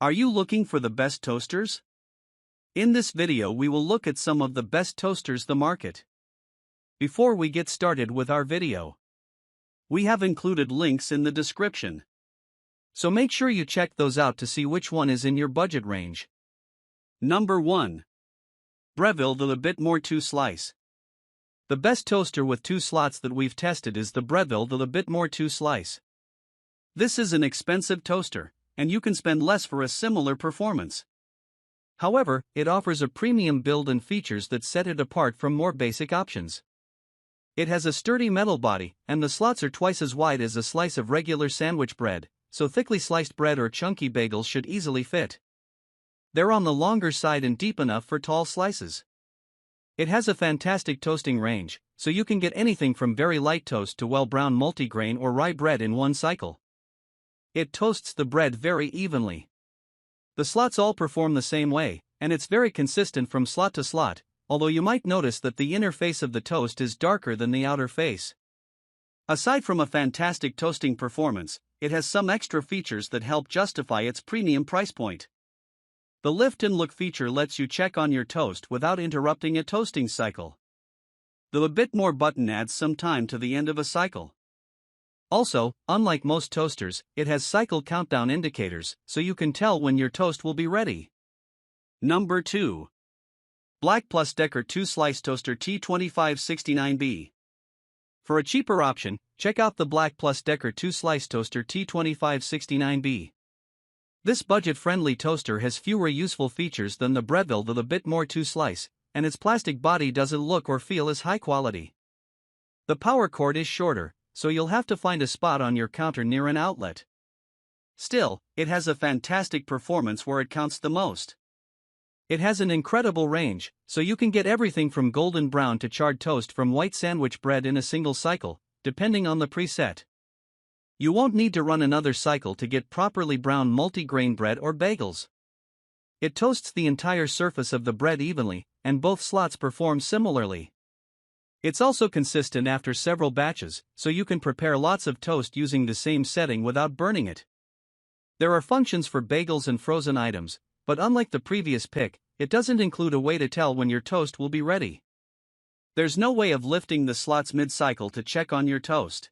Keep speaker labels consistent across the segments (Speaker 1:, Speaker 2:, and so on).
Speaker 1: Are you looking for the best toasters? In this video we will look at some of the best toasters the market. Before we get started with our video, we have included links in the description. So make sure you check those out to see which one is in your budget range. Number 1. Breville the Bit More 2 Slice. The best toaster with 2 slots that we've tested is the Breville the Bit More 2 Slice. This is an expensive toaster, and you can spend less for a similar performance. However, it offers a premium build and features that set it apart from more basic options. It has a sturdy metal body, and the slots are twice as wide as a slice of regular sandwich bread, so thickly sliced bread or chunky bagels should easily fit. They're on the longer side and deep enough for tall slices. It has a fantastic toasting range, so you can get anything from very light toast to well-browned multigrain or rye bread in one cycle. It toasts the bread very evenly. The slots all perform the same way, and it's very consistent from slot to slot, although you might notice that the inner face of the toast is darker than the outer face. Aside from a fantastic toasting performance, it has some extra features that help justify its premium price point. The lift and look feature lets you check on your toast without interrupting a toasting cycle. The Bit More button adds some time to the end of a cycle. Also, unlike most toasters, it has cycle countdown indicators, so you can tell when your toast will be ready. Number 2. Black + Decker 2-Slice Toaster T2569B. For a cheaper option, check out the Black + Decker 2-Slice Toaster T2569B. This budget-friendly toaster has fewer useful features than the Breville the Bit More 2-Slice, and its plastic body doesn't look or feel as high quality. The power cord is shorter, so you'll have to find a spot on your counter near an outlet. Still, it has a fantastic performance where it counts the most. It has an incredible range, so you can get everything from golden brown to charred toast from white sandwich bread in a single cycle, depending on the preset. You won't need to run another cycle to get properly brown multigrain bread or bagels. It toasts the entire surface of the bread evenly, and both slots perform similarly. It's also consistent after several batches, so you can prepare lots of toast using the same setting without burning it. There are functions for bagels and frozen items, but unlike the previous pick, it doesn't include a way to tell when your toast will be ready. There's no way of lifting the slots mid-cycle to check on your toast.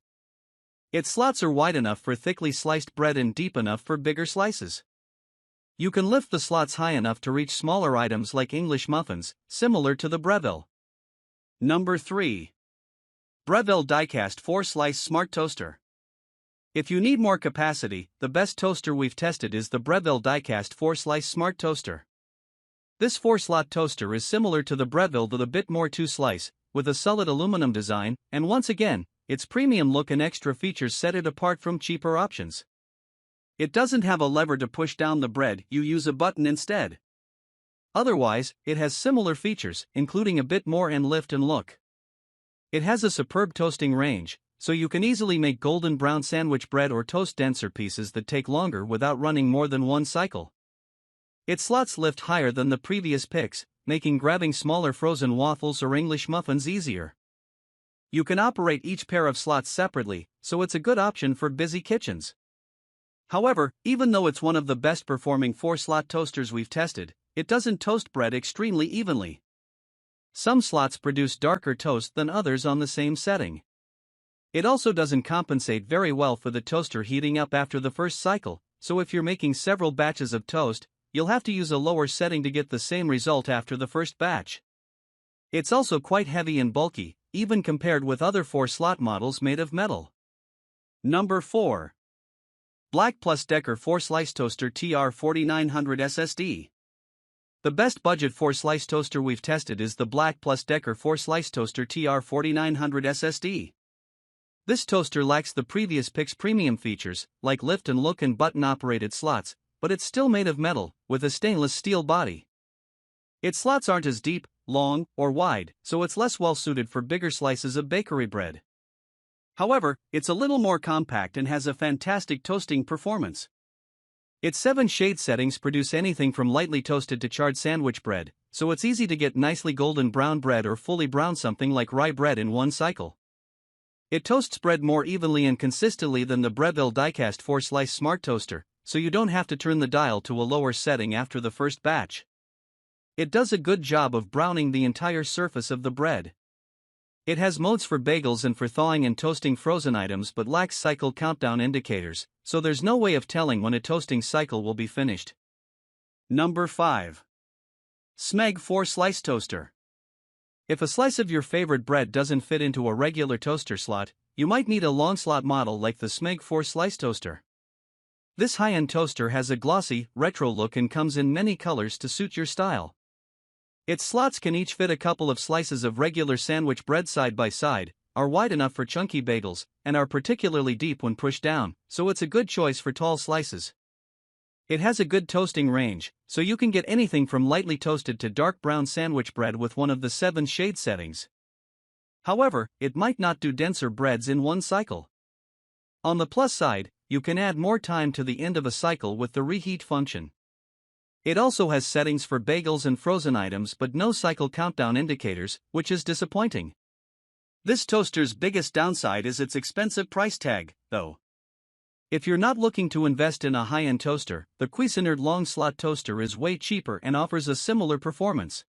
Speaker 1: Its slots are wide enough for thickly sliced bread and deep enough for bigger slices. You can lift the slots high enough to reach smaller items like English muffins, similar to the Breville. Number 3. Breville Die-Cast 4-Slice Smart Toaster. If you need more capacity, the best toaster we've tested is the Breville Die-Cast 4-Slice Smart Toaster. This 4-slot toaster is similar to the Breville the Bit More 2-Slice, with a solid aluminum design, and once again, its premium look and extra features set it apart from cheaper options. It doesn't have a lever to push down the bread, you use a button instead. Otherwise, it has similar features, including a bit more and lift and look. It has a superb toasting range, so you can easily make golden brown sandwich bread or toast denser pieces that take longer without running more than one cycle. Its slots lift higher than the previous picks, making grabbing smaller frozen waffles or English muffins easier. You can operate each pair of slots separately, so it's a good option for busy kitchens. However, even though it's one of the best performing 4-slot toasters we've tested, it doesn't toast bread extremely evenly. Some slots produce darker toast than others on the same setting. It also doesn't compensate very well for the toaster heating up after the first cycle, so if you're making several batches of toast, you'll have to use a lower setting to get the same result after the first batch. It's also quite heavy and bulky, even compared with other 4-slot models made of metal. Number 4. Black + Decker 4-Slice Toaster TR4900 SSD. The best budget 4-slice toaster we've tested is the Black + Decker 4-Slice Toaster TR4900 SSD. This toaster lacks the previous pick's premium features, like lift and look and button-operated slots, but it's still made of metal, with a stainless steel body. Its slots aren't as deep, long, or wide, so it's less well-suited for bigger slices of bakery bread. However, it's a little more compact and has a fantastic toasting performance. Its 7 shade settings produce anything from lightly toasted to charred sandwich bread, so it's easy to get nicely golden brown bread or fully brown something like rye bread in one cycle. It toasts bread more evenly and consistently than the Breville Die-Cast 4-Slice Smart Toaster, so you don't have to turn the dial to a lower setting after the first batch. It does a good job of browning the entire surface of the bread. It has modes for bagels and for thawing and toasting frozen items but lacks cycle countdown indicators, so there's no way of telling when a toasting cycle will be finished. Number 5. Smeg 4-Slice Toaster. If a slice of your favorite bread doesn't fit into a regular toaster slot, you might need a long slot model like the Smeg 4-Slice Toaster. This high-end toaster has a glossy, retro look and comes in many colors to suit your style. Its slots can each fit a couple of slices of regular sandwich bread side by side, are wide enough for chunky bagels, and are particularly deep when pushed down, so it's a good choice for tall slices. It has a good toasting range, so you can get anything from lightly toasted to dark brown sandwich bread with one of the 7 shade settings. However, it might not do denser breads in one cycle. On the plus side, you can add more time to the end of a cycle with the reheat function. It also has settings for bagels and frozen items but no cycle countdown indicators, which is disappointing. This toaster's biggest downside is its expensive price tag, though. If you're not looking to invest in a high-end toaster, the Cuisinart long slot toaster is way cheaper and offers a similar performance.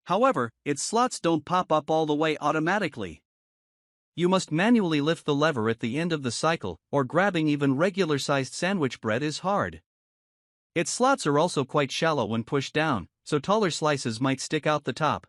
Speaker 1: However, its slots don't pop up all the way automatically. You must manually lift the lever at the end of the cycle, or grabbing even regular-sized sandwich bread is hard. Its slots are also quite shallow when pushed down, so taller slices might stick out the top.